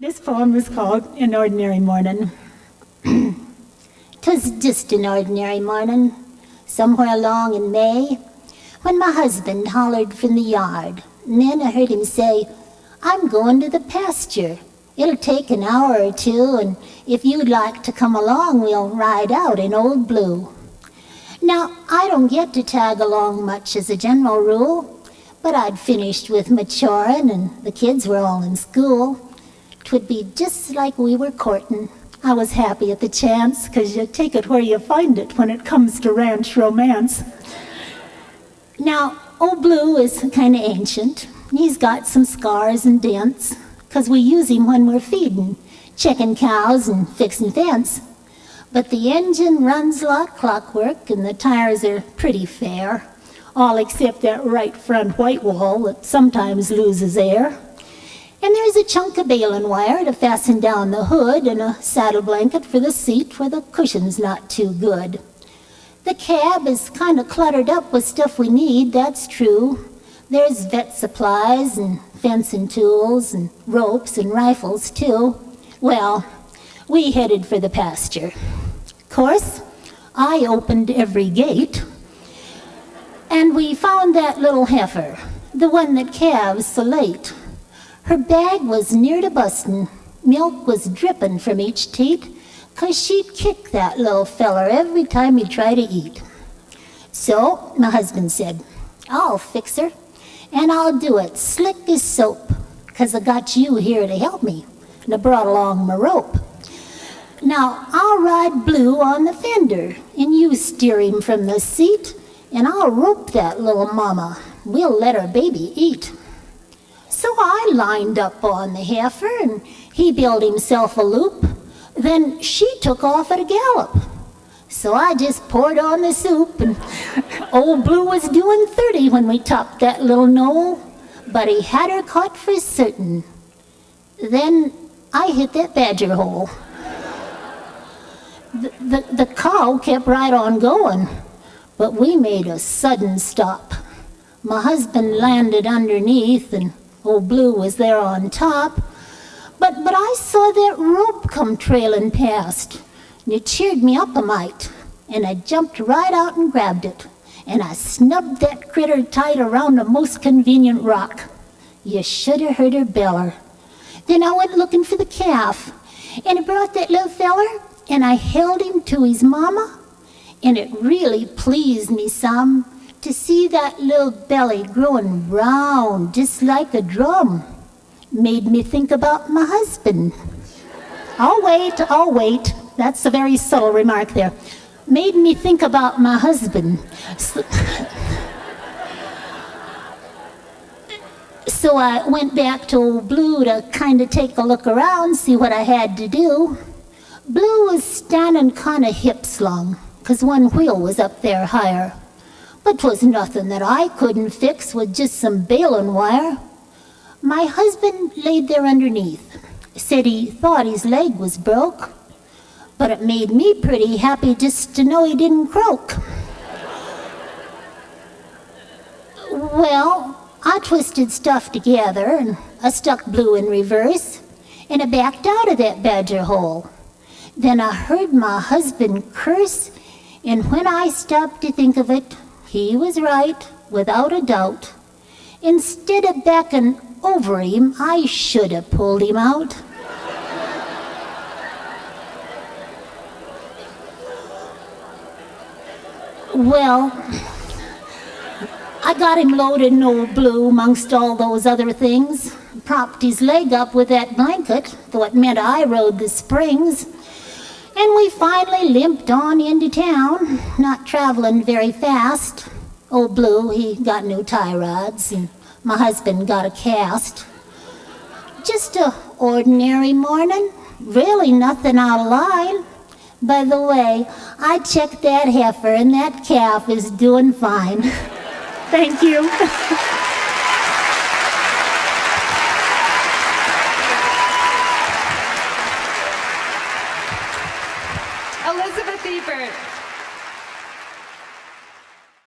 This poem is called An Ordinary Morning. 'Twas just an ordinary morning, somewhere along in May, when my husband hollered from the yard, and then I heard him say, "I'm going to the pasture. It'll take an hour or two, and if you'd like to come along, we'll ride out in Old Blue." Now, I don't get to tag along much as a general rule, but I'd finished with maturing, and the kids were all in school. 'Twould be just like we were courting. I was happy at the chance, 'cause you take it where you find it when it comes to ranch romance. Now, Old Blue is kind of ancient. He's got some scars and dents, 'cause we use him when we're feeding, checking cows and fixing fence. But the engine runs like clockwork, and the tires are pretty fair, all except that right front white wall that sometimes loses air. And there's a chunk of baling wire to fasten down the hood, and a saddle blanket for the seat where the cushion's not too good. The cab is kind of cluttered up with stuff we need, that's true. There's vet supplies and fencing tools and ropes and rifles too. Well, we headed for the pasture. Of course, I opened every gate, and we found that little heifer, the one that calves so late. Her bag was near to bustin', milk was drippin' from each teat, 'cause she'd kick that little feller every time he'd try to eat. So my husband said, "I'll fix her, and I'll do it slick as soap, 'cause I got you here to help me, and I brought along my rope. Now I'll ride Blue on the fender, and you steer him from the seat, and I'll rope that little mama. We'll let her baby eat." So I lined up on the heifer, and he built himself a loop. Then she took off at a gallop. So I just poured on the soup, and Old Blue was doing 30 when we topped that little knoll, but he had her caught for certain. Then I hit that badger hole. The cow kept right on going, but we made a sudden stop. My husband landed underneath, and Old Blue was there on top, but I saw that rope come trailing past, and it cheered me up a mite, and I jumped right out and grabbed it, and I snubbed that critter tight around a most convenient rock. You should have heard her beller. Then I went looking for the calf, and I brought that little feller, and I held him to his mama, and it really pleased me some to see that little belly growing round just like a drum. Made me think about my husband. I'll wait. That's a very subtle remark there. Made me think about my husband. So I went back to Old Blue to kind of take a look around, see what I had to do. Blue was standing kind of hip-slung, 'cause one wheel was up there higher. But 'twas nothing that I couldn't fix with just some baling wire. My husband laid there underneath, said he thought his leg was broke, but it made me pretty happy just to know he didn't croak. Well, I twisted stuff together, and I stuck Blue in reverse, and I backed out of that badger hole. Then I heard my husband curse, and when I stopped to think of it, he was right, without a doubt. Instead of backing over him, I should have pulled him out. Well, I got him loaded in Old Blue amongst all those other things, propped his leg up with that blanket, though it meant I rode the springs, and we finally limped on into town, not traveling very fast. Old Blue, he got new tie rods, and my husband got a cast. Just a ordinary morning, really nothing out of line. By the way, I checked that heifer, and that calf is doing fine. Thank you.